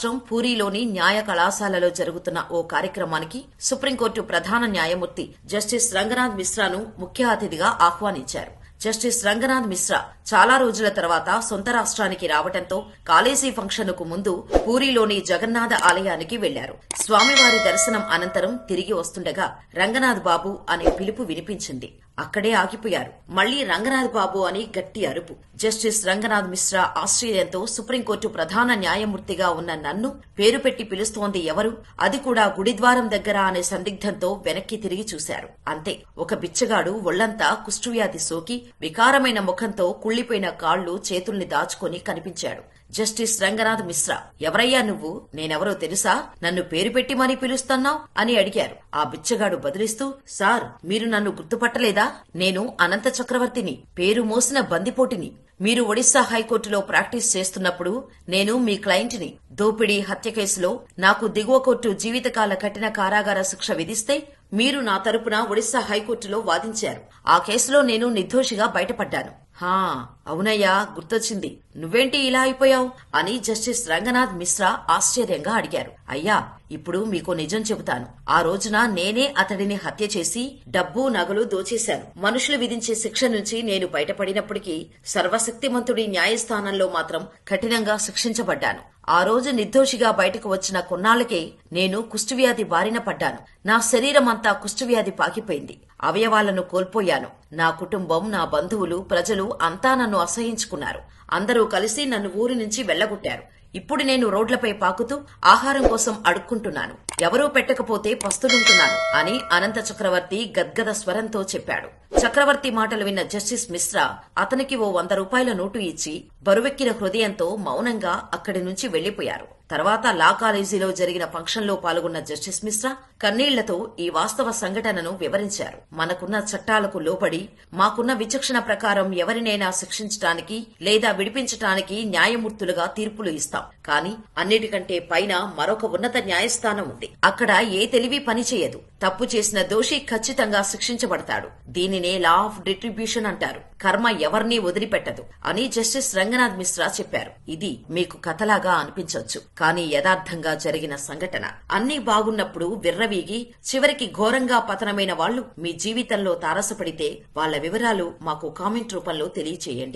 రాష్ట్రం పూరీలోని న్యాయ కళాశాలలో జరుగుతున్న ఓ కార్యక్రమానికి సుప్రీంకోర్టు ప్రధాన న్యాయమూర్తి జస్టిస్ రంగనాథ్ మిశ్రాను ముఖ్య అతిథిగా ఆహ్వానించారు. జస్టిస్ రంగనాథ్ మిశ్రా చాలా రోజుల తర్వాత సొంత రాష్ట్రానికి రావడంతో కాలేజీ ఫంక్షన్ కు ముందు పూరీలోని జగన్నాథ ఆలయానికి వెళ్లారు. స్వామివారి దర్శనం అనంతరం తిరిగి వస్తుండగా రంగనాథ్ బాబు అనే పిలుపు వినిపించింది. అక్కడే ఆగిపోయారు. మళ్లీ రంగనాథ్ బాబు అని గట్టి అరుపు. జస్టిస్ రంగనాథ్ మిశ్రా ఆశ్చర్యంతో సుప్రీంకోర్టు ప్రధాన న్యాయమూర్తిగా ఉన్న నన్ను పేరు పెట్టి పిలుస్తోంది ఎవరు, అది కూడా గుడిద్వారం దగ్గర అనే సందిగ్ధంతో వెనక్కి తిరిగి చూశారు. అంతే, ఒక బిచ్చగాడు ఒళ్లంతా కుష్ఠువ్యాధి సోకి వికారమైన ముఖంతో కుళ్లిపోయిన కాళ్లు చేతుల్ని దాచుకొని కనిపించాడు. జస్టిస్ రంగనాథ్ మిశ్రా, ఎవరయ్యా నువ్వు, నేనెవరో తెలుసా, నన్ను పేరు పెట్టి మరీ పిలుస్తున్నావ్ అని అడిగారు. ఆ బిచ్చగాడు బదులిస్తూ, సార్, మీరు నన్ను గుర్తుపట్టలేదా? నేను అనంత చక్రవర్తిని, పేరు మోసిన బందిపోటిని. మీరు ఒడిశా హైకోర్టులో ప్రాక్టీస్ చేస్తున్నప్పుడు నేను మీ క్లయింట్ని. దోపిడీ హత్య కేసులో నాకు దిగువ కోర్టు జీవితకాల కఠిన కారాగార శిక్ష విధిస్తే మీరు నా తరపున ఒడిశా హైకోర్టులో వాదించారు. ఆ కేసులో నేను నిర్దోషిగా బయటపడ్డాను. హా, అవునయ్యా, గుర్తొచ్చింది. నువ్వేంటి ఇలా అయిపోయావు అని జస్టిస్ రంగనాథ్ మిశ్రా ఆశ్చర్యంగా అడిగారు. అయ్యా, ఇప్పుడు మీకు నిజం చెబుతాను. ఆ రోజున నేనే అతడిని హత్య చేసి డబ్బు నగలు దోచేశాను. మనుషులు విధించే శిక్ష నుంచి నేను బయటపడినప్పటికీ సర్వశక్తిమంతుడి న్యాయస్థానంలో మాత్రం కఠినంగా శిక్షించబడ్డాను. ఆ రోజు నిర్దోషిగా బయటకు వచ్చిన కొన్నాళ్లకే నేను కుష్ఠవ్యాధి బారిన పడ్డాను. నా శరీరమంతా కుష్ఠవ్యాధి పాకిపోయింది. అవయవాలను కోల్పోయాను. నా కుటుంబం, నా బంధువులు, ప్రజలు అంతా నన్ను అసహించుకున్నారు. అందరూ కలిసి నన్ను ఊరి నుంచి వెళ్లగొట్టారు. ఇప్పుడు నేను రోడ్లపై పాకుతూ ఆహారం కోసం అడుక్కుంటున్నాను. ఎవరూ పెట్టకపోతే పస్తులుంటున్నాను అని అనంత చక్రవర్తి గద్గద స్వరంతో చెప్పాడు. చక్రవర్తి మాటలు విన్న జస్టిస్ మిశ్రా అతనికి ఓ 100 రూపాయల నోటు ఇచ్చి బరువెక్కిన హృదయంతో మౌనంగా అక్కడి నుంచి వెళ్లిపోయారు. తర్వాత లా కాలేజీలో జరిగిన ఫంక్షన్లో పాల్గొన్న జస్టిస్ మిశ్రా కన్నీళ్లతో ఈ వాస్తవ సంఘటనను వివరించారు. మనకున్న చట్టాలకు లోబడి మాకున్న విచక్షణ ప్రకారం ఎవరినైనా శిక్షించటానికి లేదా విడిపించటానికి న్యాయమూర్తులుగా తీర్పులు ఇస్తాం. కానీ అన్నిటికంటే పైన మరొక ఉన్నత న్యాయస్థానం ఉంది. అక్కడ ఏ తెలివి పనిచేయదు. తప్పు చేసిన దోషి ఖచ్చితంగా శిక్షించబడతాడు. దీనినే లా ఆఫ్ డిస్ట్రిబ్యూషన్ అంటారు. కర్మ ఎవరినీ వదిలిపెట్టదు అని జస్టిస్ రంగనాథ్ మిశ్రా చెప్పారు. ఇది మీకు కథలాగా అనిపించొచ్చు, కానీ యథార్థంగా జరిగిన సంఘటన. అన్నీ బాగున్నప్పుడు విర్రవీగి చివరికి ఘోరంగా పతనమైన వాళ్లు మీ జీవితంలో తారసపడితే వాళ్ల వివరాలు మాకు కామెంట్ రూపంలో తెలియచేయండి.